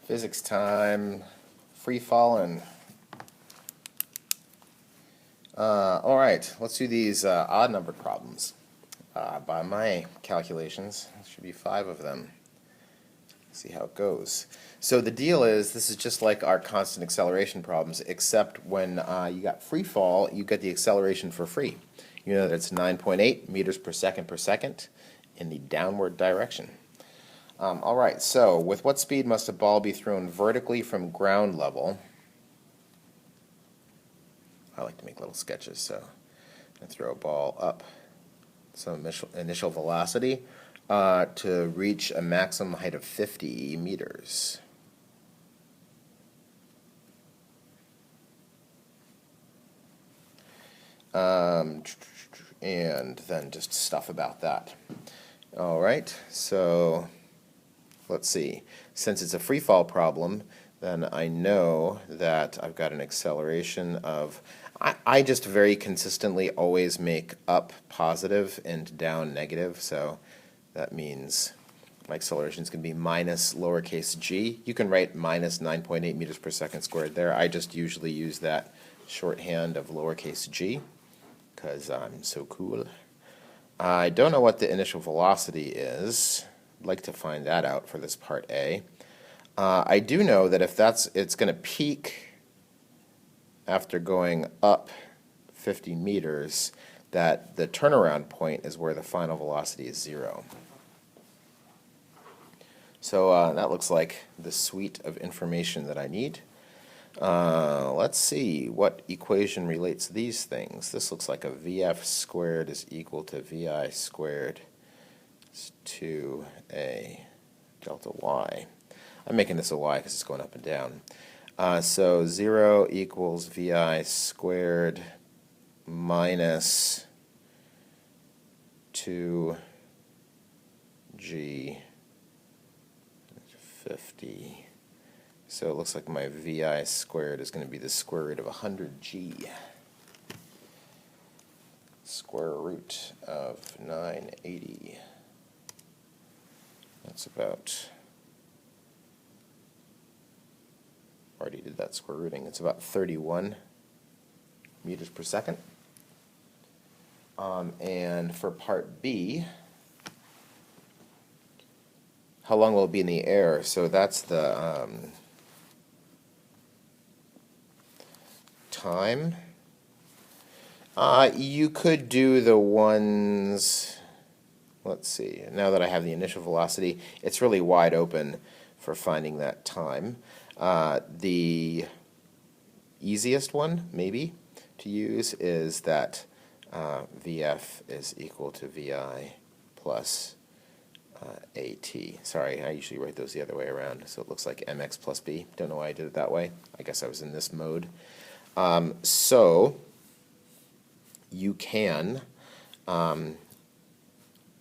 Physics time, free falling. All right, let's do these odd numbered problems. By my calculations, there should be 5 of them. See how it goes. So the deal is, this is just like our constant acceleration problems, except when you got free fall, you get the acceleration for free. You know that it's 9.8 meters per second in the downward direction. All right, so with what speed must a ball be thrown vertically from ground level? I like to make little sketches, so I'm going to throw a ball up some initial velocity to reach a maximum height of 50 meters. And then just stuff about that. All right, so let's see. Since it's a free fall problem, then I know that I've got an acceleration of, I just very consistently always make up positive and down negative, so that means my acceleration is going to be minus lowercase g. You can write minus 9.8 meters per second squared there. I just usually use that shorthand of lowercase g because I'm so cool. I don't know what the initial velocity is. I'd like to find that out for this part A. I do know that if it's going to peak after going up 50 meters, that the turnaround point is where the final velocity is 0. So that looks like the suite of information that I need. Let's see what equation relates these things. This looks like a VF squared is equal to VI squared 2A delta Y. I'm making this a Y because it's going up and down. So 0 equals VI squared minus 2G 50. So it looks like my VI squared is going to be the square root of 100G. Square root of 980. That's about, already did that square rooting, it's about 31 meters per second. And for part B, how long will it be in the air? So that's the time. You could do the ones, let's see, now that I have the initial velocity, it's really wide open for finding that time. The easiest one, maybe, to use is that VF is equal to VI plus AT. Sorry, I usually write those the other way around, so it looks like MX plus B. Don't know why I did it that way. I guess I was in this mode. So you can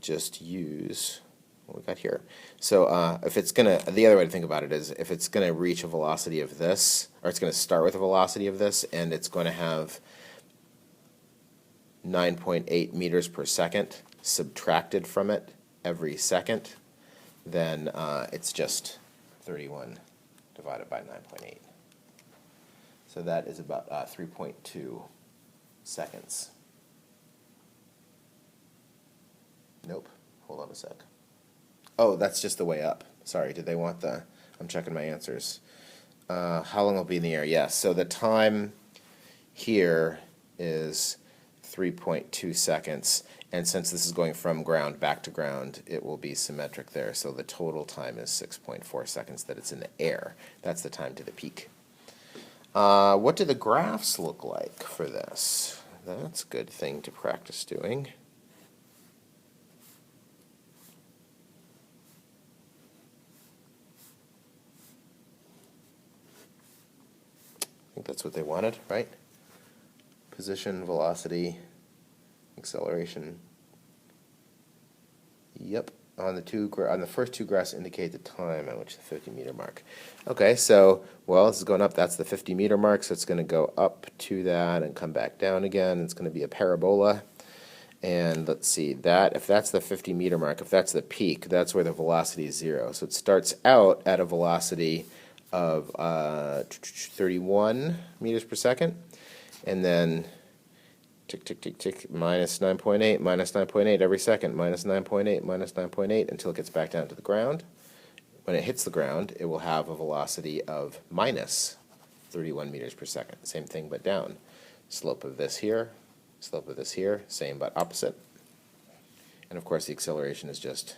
just use what we got here. So if it's going to, the other way to think about it is if it's going to reach a velocity of this, or it's going to start with a velocity of this, and it's going to have 9.8 meters per second subtracted from it every second, then it's just 31 divided by 9.8. So that is about 3.2 seconds. Nope. Hold on a sec. Oh, that's just the way up. Sorry, did they want the... I'm checking my answers. How long will it be in the air? Yes, so the time here is 3.2 seconds, and since this is going from ground back to ground, it will be symmetric there, so the total time is 6.4 seconds that it's in the air. That's the time to the peak. What do the graphs look like for this? That's a good thing to practice doing. I think that's what they wanted, right? Position, velocity, acceleration. Yep. On the first two graphs indicate the time at which the 50-meter mark. Okay, so, well, this is going up. That's the 50-meter mark, so it's going to go up to that and come back down again. It's going to be a parabola. And let's see, that if that's the 50-meter mark, if that's the peak, that's where the velocity is 0. So it starts out at a velocity of 31 meters per second, and then tick, tick, tick, tick, minus 9.8, minus 9.8 every second, minus 9.8, minus 9.8 until it gets back down to the ground. When it hits the ground, it will have a velocity of minus 31 meters per second. Same thing but down. Slope of this here, same but opposite. And of course the acceleration is just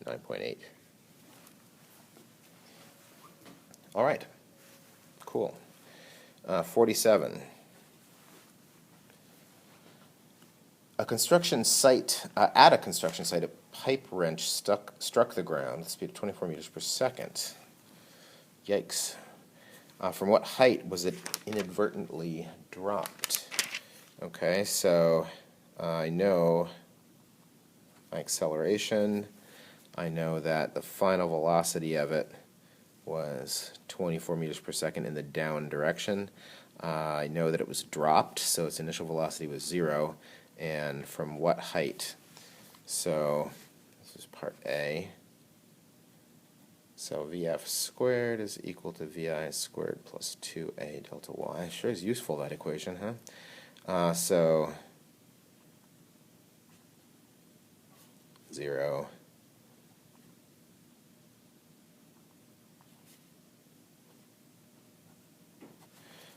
9.8. All right, cool. 47. At a construction site, a pipe wrench struck the ground at a speed of 24 meters per second. Yikes. From what height was it inadvertently dropped? Okay, so I know my acceleration. I know that the final velocity of it was 24 meters per second in the down direction. I know that it was dropped, so its initial velocity was 0. And from what height? So this is part A. So VF squared is equal to VI squared plus 2A delta Y. Sure is useful, that equation, huh? So 0.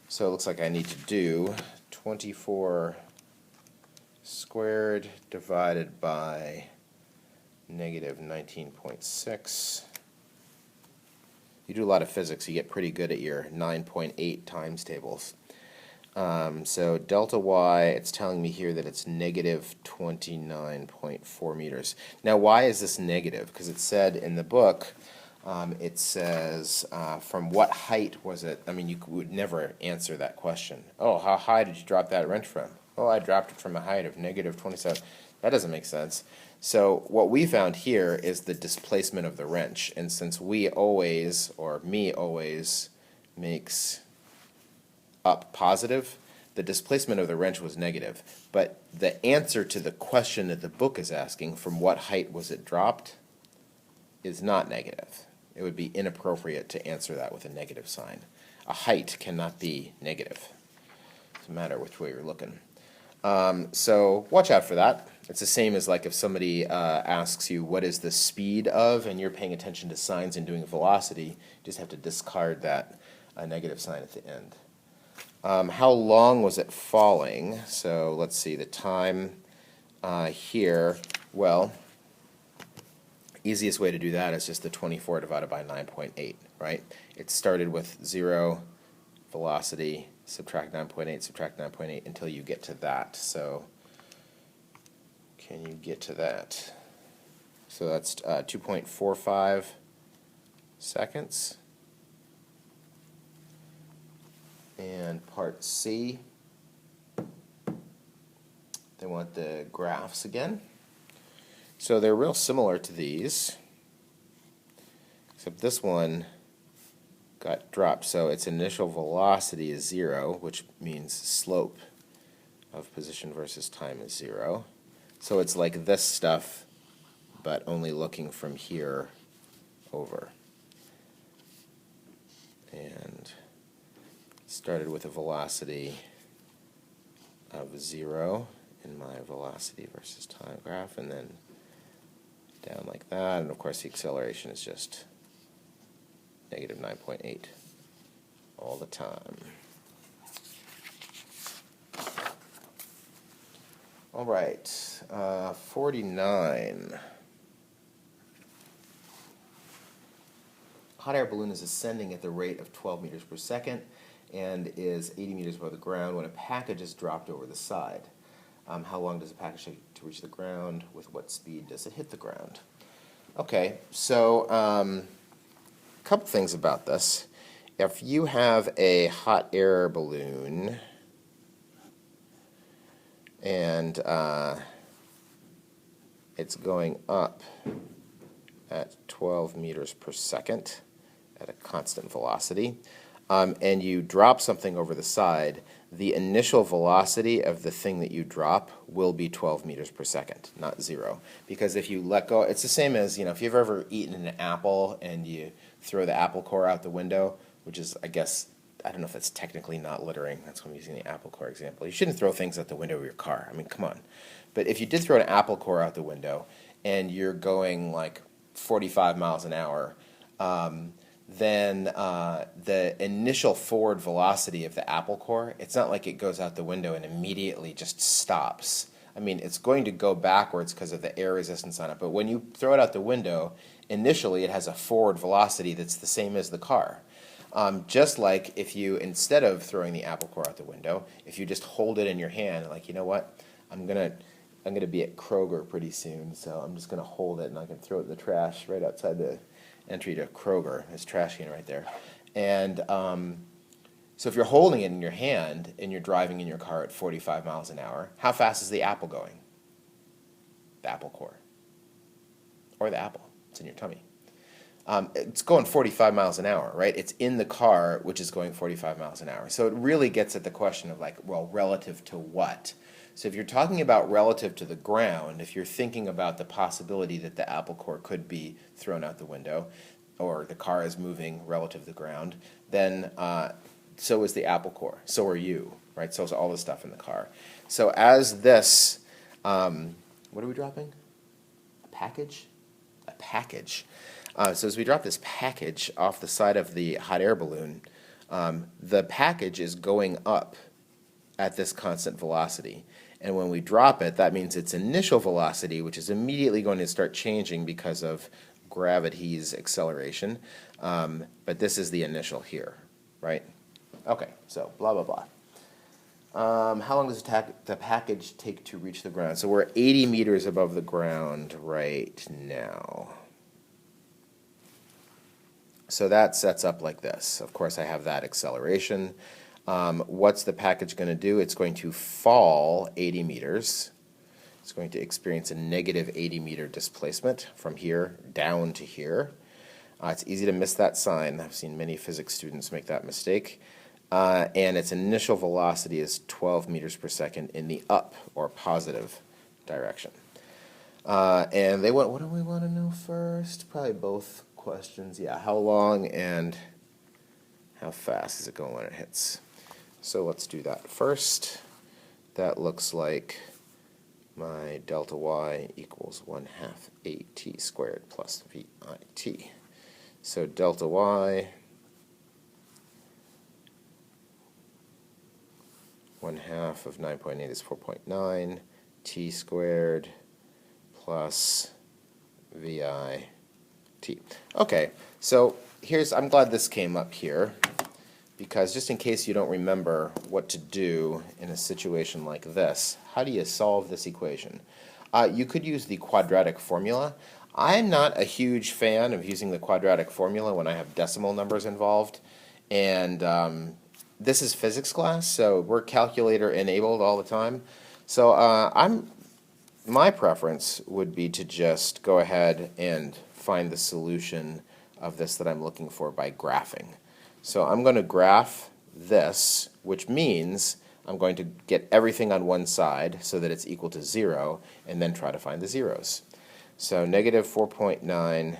So it looks like I need to do 24 squared divided by negative 19.6. You do a lot of physics, you get pretty good at your 9.8 times tables. So delta y, it's telling me here that it's negative 29.4 meters. Now why is this negative? Because it said in the book, it says from what height was it? I mean, you would never answer that question. Oh, how high did you drop that wrench from? Oh, I dropped it from a height of negative 27. That doesn't make sense. So what we found here is the displacement of the wrench. And since we always, or me always, makes up positive, the displacement of the wrench was negative. But the answer to the question that the book is asking, from what height was it dropped, is not negative. It would be inappropriate to answer that with a negative sign. A height cannot be negative. Doesn't matter which way you're looking. So watch out for that. It's the same as like if somebody asks you what is the speed of, and you're paying attention to signs and doing velocity, you just have to discard that negative sign at the end. How long was it falling? So let's see, the time here, well, easiest way to do that is just the 24 divided by 9.8, right? It started with 0 velocity, subtract 9.8 until you get to that. So can you get to that? So that's 2.45 seconds. And part C, they want the graphs again. So they're real similar to these, except this one got dropped. So its initial velocity is 0, which means slope of position versus time is 0. So it's like this stuff, but only looking from here over. And started with a velocity of 0 in my velocity versus time graph, and then down like that, and of course the acceleration is just negative 9.8 all the time. All right, 49. Hot air balloon is ascending at the rate of 12 meters per second and is 80 meters above the ground when a package is dropped over the side. How long does the package take to reach the ground? With what speed does it hit the ground? Okay, so a couple things about this. If you have a hot air balloon and it's going up at 12 meters per second at a constant velocity, and you drop something over the side, the initial velocity of the thing that you drop will be 12 meters per second, not 0. Because if you let go, it's the same as, if you've ever eaten an apple and you throw the apple core out the window, which is, I guess, I don't know if that's technically not littering. That's why I'm using the apple core example. You shouldn't throw things out the window of your car. I mean, come on. But if you did throw an apple core out the window and you're going like 45 miles an hour, then the initial forward velocity of the apple core, it's not like it goes out the window and immediately just stops. I mean, it's going to go backwards because of the air resistance on it, but when you throw it out the window, initially it has a forward velocity that's the same as the car. Just like if you, instead of throwing the apple core out the window, if you just hold it in your hand, like, you know what, I'm gonna be at Kroger pretty soon, so I'm just gonna hold it and I can throw it in the trash right outside the entry to Kroger. There's trash can right there. And so if you're holding it in your hand and you're driving in your car at 45 miles an hour, how fast is the apple going? The apple core. Or the apple. It's in your tummy. It's going 45 miles an hour, right? It's in the car, which is going 45 miles an hour. So it really gets at the question of, like, well, relative to what? So if you're talking about relative to the ground, if you're thinking about the possibility that the apple core could be thrown out the window, or the car is moving relative to the ground, then so is the apple core. So are you, right? So is all the stuff in the car. So as this, what are we dropping? A package? A package. So as we drop this package off the side of the hot air balloon, the package is going up at this constant velocity. And when we drop it, that means its initial velocity, which is immediately going to start changing because of gravity's acceleration. But this is the initial here, right? Okay, so blah, blah, blah. How long does the package take to reach the ground? So we're 80 meters above the ground right now. So that sets up like this. Of course, I have that acceleration. What's the package going to do? It's going to fall 80 meters. It's going to experience a negative 80 meter displacement from here down to here. It's easy to miss that sign. I've seen many physics students make that mistake. And its initial velocity is 12 meters per second in the up or positive direction. And they want, what do we want to know first? Probably both questions. Yeah, how long and how fast is it going when it hits? So let's do that first. That looks like my delta y equals 1/2 at squared plus vit. So delta y, 1/2 of 9.8 is 4.9, t squared plus vi t. Okay, so I'm glad this came up here, because just in case you don't remember what to do in a situation like this, how do you solve this equation? You could use the quadratic formula. I'm not a huge fan of using the quadratic formula when I have decimal numbers involved, and this is physics class, so we're calculator enabled all the time. So my preference would be to just go ahead and find the solution of this that I'm looking for by graphing. So I'm going to graph this, which means I'm going to get everything on one side so that it's equal to 0, and then try to find the zeros. So negative 4.9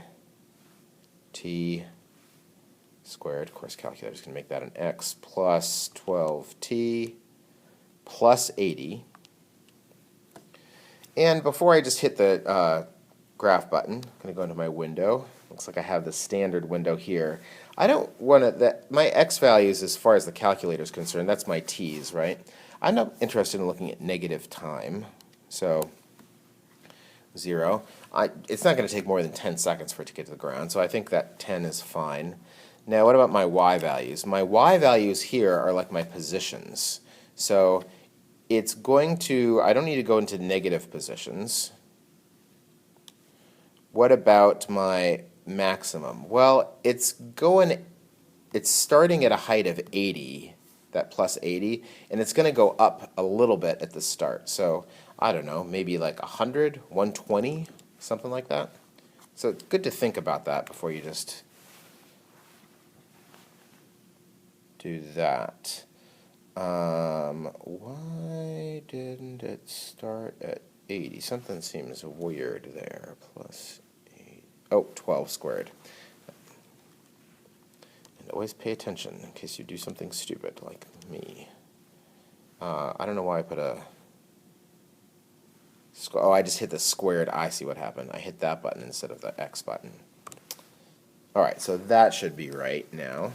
t squared, of course calculator's going to make that an x, plus 12t plus 80. And before I just hit the graph button, I'm going to go into my window. Looks like I have the standard window here. I don't want to, my x values as far as the calculator is concerned, that's my t's, right? I'm not interested in looking at negative time. So 0. It's not going to take more than 10 seconds for it to get to the ground, so I think that 10 is fine. Now what about my y values? My y values here are like my positions. So it's going to, I don't need to go into negative positions. What about my maximum? Well, it's starting at a height of 80, that plus 80, and it's going to go up a little bit at the start. So I don't know, maybe like 100, 120, something like that. So it's good to think about that before you just do that. Why didn't it start at 80? Something seems weird there. Plus 8. Oh, 12 squared. And always pay attention in case you do something stupid like me. I don't know why I put a... Oh, I just hit the squared. I see what happened. I hit that button instead of the X button. All right, so that should be right now.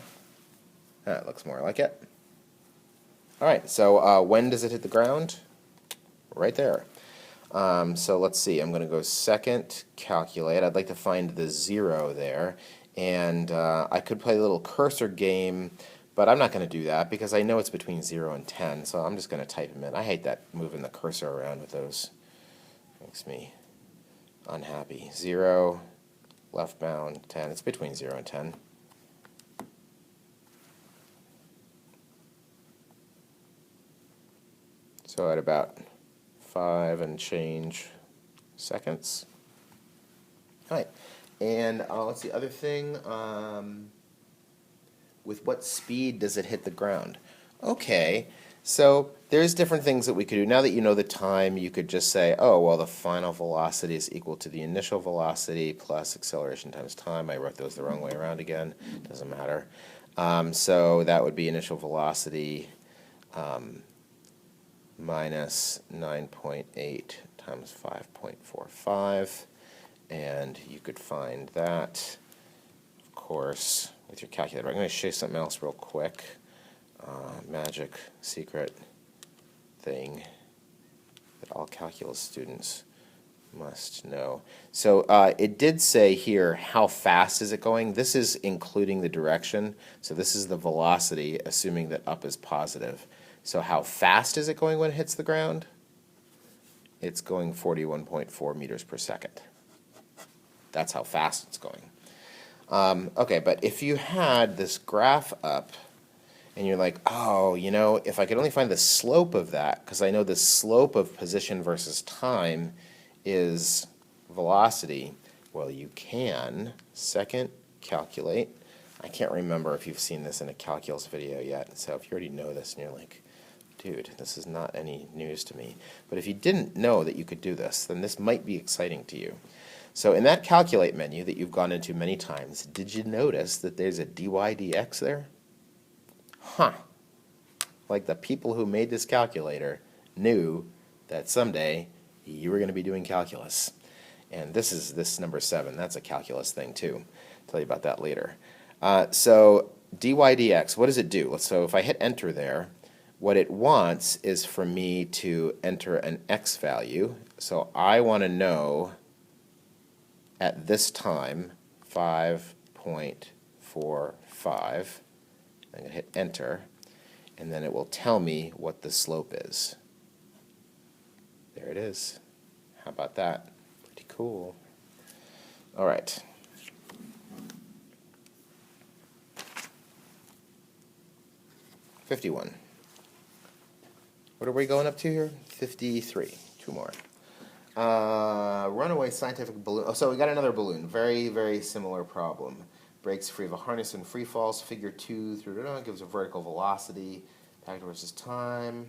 That looks more like it. All right, so when does it hit the ground? Right there. So let's see. I'm going to go second, calculate. I'd like to find the 0 there. And I could play a little cursor game, but I'm not going to do that because I know it's between 0 and 10, so I'm just going to type them in. I hate that moving the cursor around with those. Makes me unhappy. 0, left bound, 10. It's between 0 and 10. So at about 5 and change seconds. All right, and let's see, other thing, with what speed does it hit the ground? Okay, so there's different things that we could do. Now that you know the time, you could just say, oh, well, the final velocity is equal to the initial velocity plus acceleration times time. I wrote those the wrong way around again. Doesn't matter. So that would be initial velocity minus 9.8 times 5.45. And you could find that, of course, with your calculator. I'm going to show you something else real quick. Magic secret thing that all calculus students must know. So it did say here, how fast is it going? This is including the direction. So this is the velocity, assuming that up is positive. So how fast is it going when it hits the ground? It's going 41.4 meters per second. That's how fast it's going. Okay, but if you had this graph up, and you're like, oh, you know, if I could only find the slope of that, because I know the slope of position versus time is velocity, well, you can. Second, calculate. I can't remember if you've seen this in a calculus video yet, so if you already know this and you're like, dude, this is not any news to me. But if you didn't know that you could do this, then this might be exciting to you. So in that calculate menu that you've gone into many times, did you notice that there's a dy dx there? Huh. Like the people who made this calculator knew that someday you were going to be doing calculus. And this number 7. That's a calculus thing too. I'll tell you about that later. So dy dx, what does it do? So if I hit enter there, what it wants is for me to enter an x value. So I want to know at this time 5.45. I'm going to hit enter, and then it will tell me what the slope is. There it is. How about that? Pretty cool. All right. $51. What are we going up to here? 53. 2 more. Runaway scientific balloon. Oh, so we got another balloon. Very, very similar problem. Breaks free of a harness and free falls. Figure 2 through gives a vertical velocity. Packed versus time.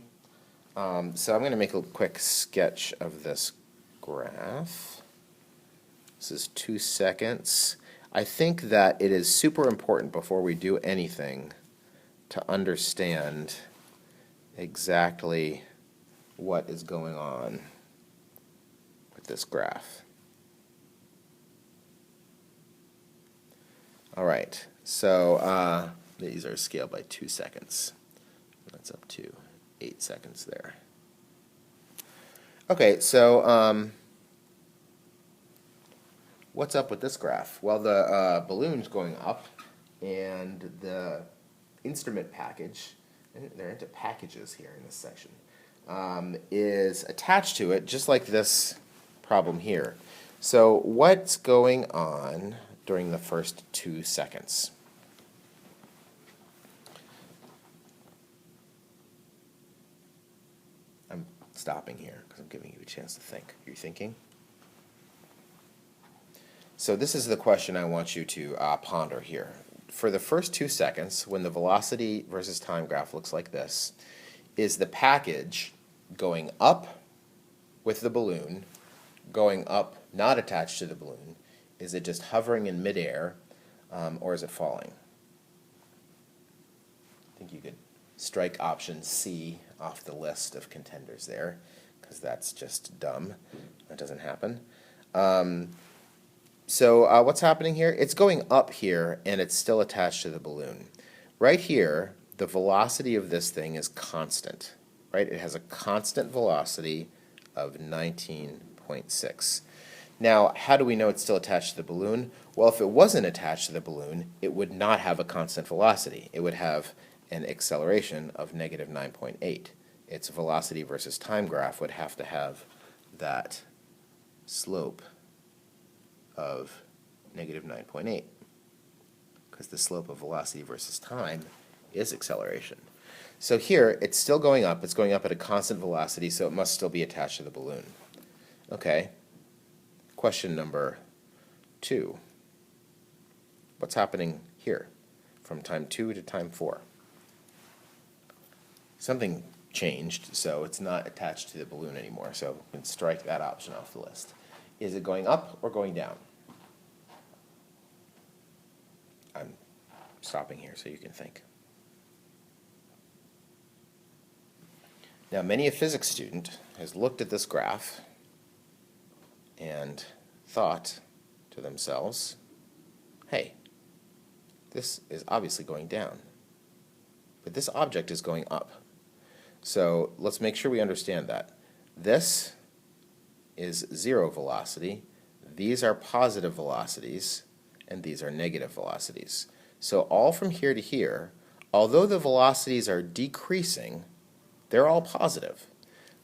So I'm going to make a quick sketch of this graph. This is 2 seconds. I think that it is super important before we do anything to understand exactly what is going on with this graph. All right, so these are scaled by 2 seconds. That's up to 8 seconds there. Okay, so what's up with this graph? Well, the balloon's going up, and the instrument package, they're into packages here in this section, is attached to it, just like this problem here. So what's going on during the first 2 seconds? I'm stopping here because I'm giving you a chance to think. Are you thinking? So this is the question I want you to ponder here. For the first 2 seconds, when the velocity versus time graph looks like this, is the package going up with the balloon, going up not attached to the balloon? Is it just hovering in midair, or is it falling? I think you could strike option C off the list of contenders there, because that's just dumb. That doesn't happen. So what's happening here? It's going up here, and it's still attached to the balloon. Right here, the velocity of this thing is constant, right? It has a constant velocity of 19.6. Now, how do we know it's still attached to the balloon? Well, if it wasn't attached to the balloon, it would not have a constant velocity. It would have an acceleration of negative 9.8. Its velocity versus time graph would have to have that slope of negative 9.8, because the slope of velocity versus time is acceleration. So here, it's still going up. It's going up at a constant velocity, so it must still be attached to the balloon. Okay. Question number 2. What's happening here from time 2 to time 4? Something changed, so it's not attached to the balloon anymore, so we can strike that option off the list. Is it going up or going down? I'm stopping here so you can think. Now, many a physics student has looked at this graph and thought to themselves, hey, this is obviously going down, but this object is going up. So let's make sure we understand that. This is zero velocity, these are positive velocities, and these are negative velocities. So all from here to here, although the velocities are decreasing, they're all positive.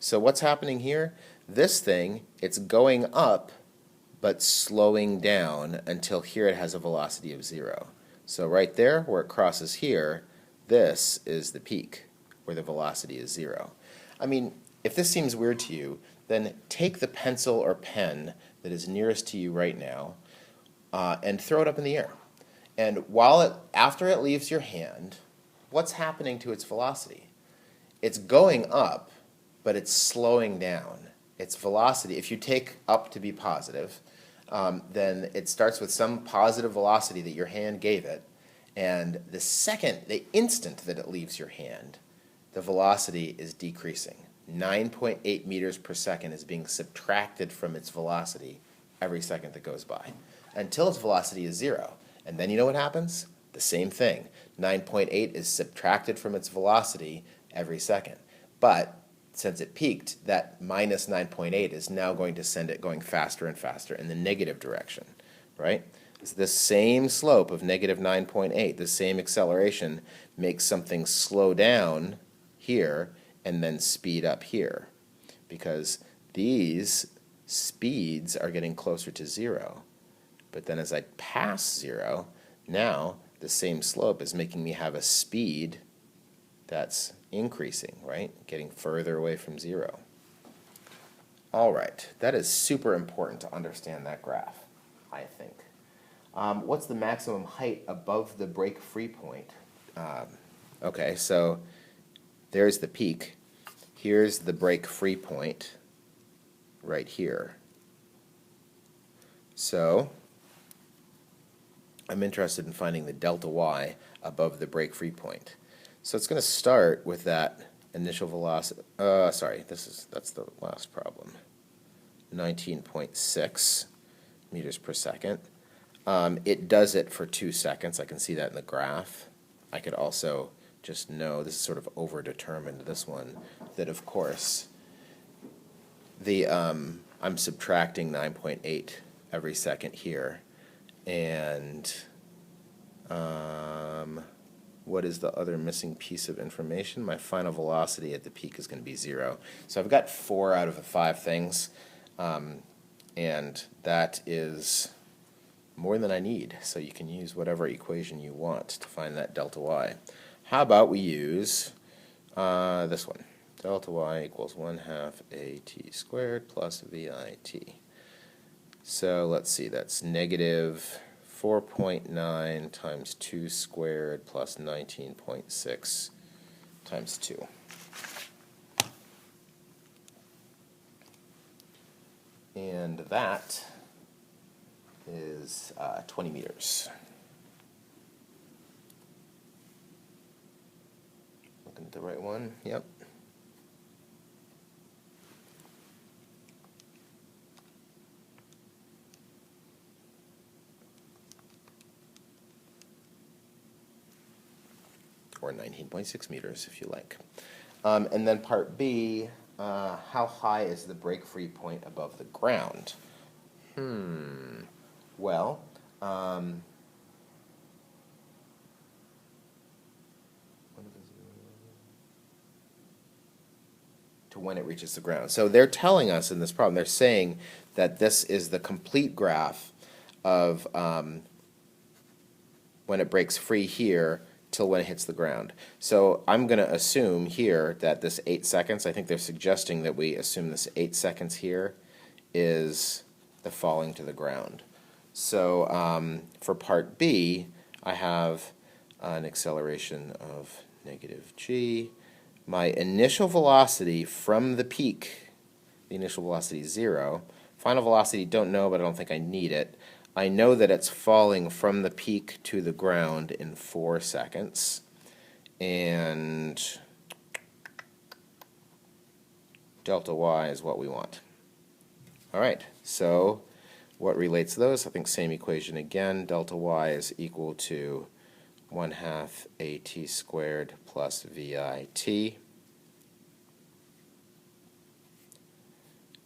So what's happening here? This thing, it's going up, but slowing down until here it has a velocity of 0. So right there, where it crosses here, this is the peak, where the velocity is 0. I mean, if this seems weird to you, then take the pencil or pen that is nearest to you right now and throw it up in the air. And after it leaves your hand, what's happening to its velocity? It's going up, but it's slowing down. Its velocity, if you take up to be positive, then it starts with some positive velocity that your hand gave it, and the instant that it leaves your hand, the velocity is decreasing. 9.8 meters per second is being subtracted from its velocity every second that goes by, until its velocity is 0. And then you know what happens? The same thing. 9.8 is subtracted from its velocity every second. But since it peaked, that minus 9.8 is now going to send it going faster and faster in the negative direction, right? So this same slope of negative 9.8, the same acceleration, makes something slow down here and then speed up here, because these speeds are getting closer to 0. But then as I pass 0, now the same slope is making me have a speed that's increasing, right? Getting further away from 0. All right, that is super important to understand that graph, I think. What's the maximum height above the break-free point? Okay, so there's the peak. Here's the break-free point right here. So I'm interested in finding the delta y above the break-free point. So it's going to start with that initial velocity. That's the last problem. 19.6 meters per second. It does it for 2 seconds. I can see that in the graph. I could also just know, this is sort of overdetermined, this one, that of course I'm subtracting 9.8 every second here. And what is the other missing piece of information? My final velocity at the peak is going to be 0. So I've got 4 out of the 5 things, and that is more than I need. So you can use whatever equation you want to find that delta y. How about we use this one? Delta y equals 1/2 at squared plus vit. So let's see, that's negative 4.9 times 2 squared plus 19.6 times 2. And that is 20 meters. Looking at the right one, yep. Or 19.6 meters, if you like. And then part B, how high is the break-free point above the ground? Well, to when it reaches the ground. So they're telling us in this problem, they're saying that this is the complete graph of when it breaks free here till when it hits the ground. So I'm going to assume here that this 8 seconds, I think they're suggesting that we assume this 8 seconds here is the falling to the ground. So for part B, I have an acceleration of negative g. My initial velocity from the peak, the initial velocity is 0. Final velocity, don't know, but I don't think I need it. I know that it's falling from the peak to the ground in 4 seconds. And delta y is what we want. All right, so what relates to those? I think same equation again. Delta y is equal to 1/2 at squared plus vit.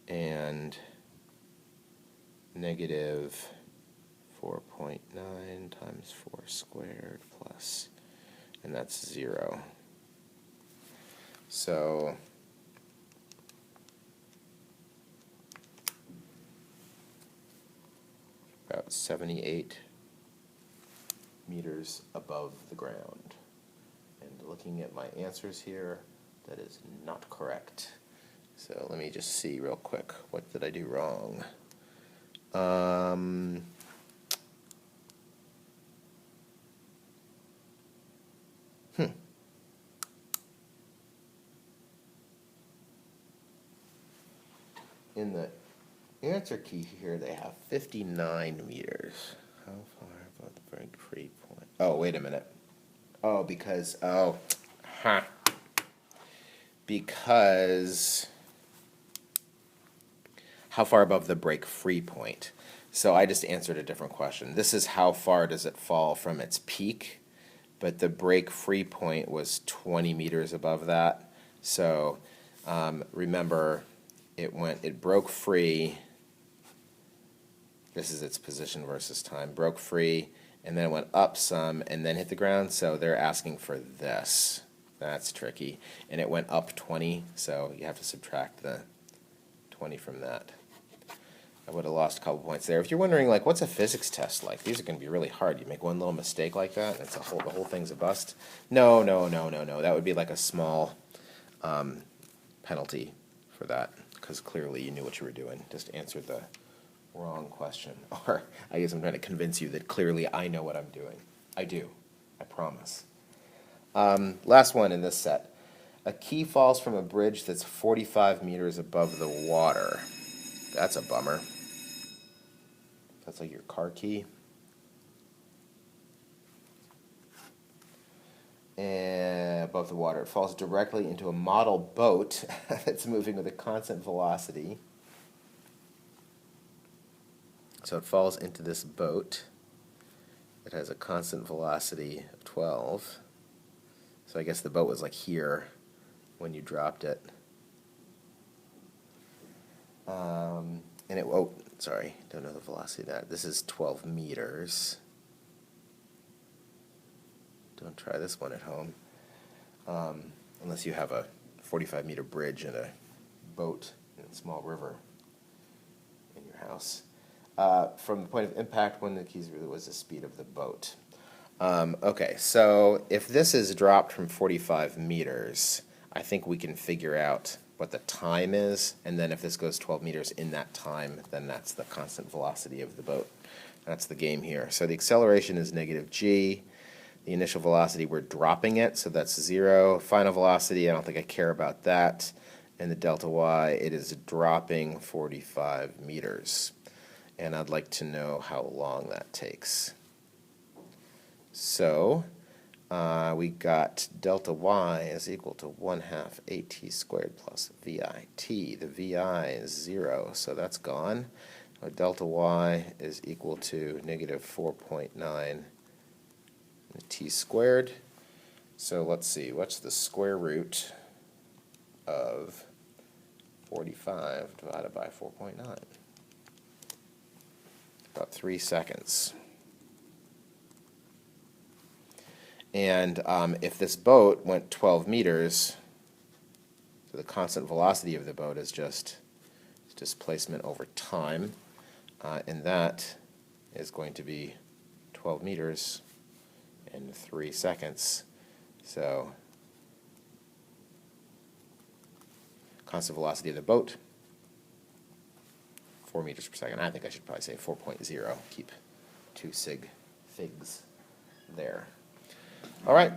And negative 4.9 times 4 squared plus, and that's 0. So about 78 meters above the ground. And looking at my answers here, that is not correct. So let me just see real quick. What did I do wrong? In the answer key here, they have 59 meters. How far above the break-free point? Oh, wait a minute. Oh, because, because how far above the break-free point? So I just answered a different question. This is how far does it fall from its peak, but the break-free point was 20 meters above that. So remember, it broke free. This is its position versus time. Broke free, and then it went up some, and then hit the ground. So they're asking for this. That's tricky. And it went up 20, so you have to subtract the 20 from that. I would have lost a couple points there. If you're wondering, like, what's a physics test like? These are going to be really hard. You make one little mistake like that, and it's the whole thing's a bust. No. That would be like a small penalty for that, because clearly you knew what you were doing. Just answered the wrong question. Or I guess I'm trying to convince you that clearly I know what I'm doing. I do. I promise. Last one in this set. A key falls from a bridge that's 45 meters above the water. That's a bummer. That's like your car key. And above the water, it falls directly into a model boat that's moving with a constant velocity. So it falls into this boat that has a constant velocity of 12. So I guess the boat was like here when you dropped it. And it, oh, sorry, don't know the velocity of that. This is 12 meters. Don't try this one at home. Unless you have a 45-meter bridge and a boat in a small river in your house. From the point of impact, when the keys really was the speed of the boat. Okay, so if this is dropped from 45 meters, I think we can figure out what the time is, and then if this goes 12 meters in that time, then that's the constant velocity of the boat. That's the game here. So the acceleration is negative g. The initial velocity, we're dropping it, so that's 0. Final velocity, I don't think I care about that. and the delta y, it is dropping 45 meters. And I'd like to know how long that takes. So we got delta y is equal to 1/2 at squared plus vi t. The vi is 0, so that's gone. Delta y is equal to negative 4.9 t squared. So let's see, what's the square root of 45 divided by 4.9? About 3 seconds. And if this boat went 12 meters, so the constant velocity of the boat is just displacement over time, and that is going to be 12 meters in 3 seconds. So constant velocity of the boat, 4 meters per second. I think I should probably say 4.0. Keep 2 sig figs there. All right.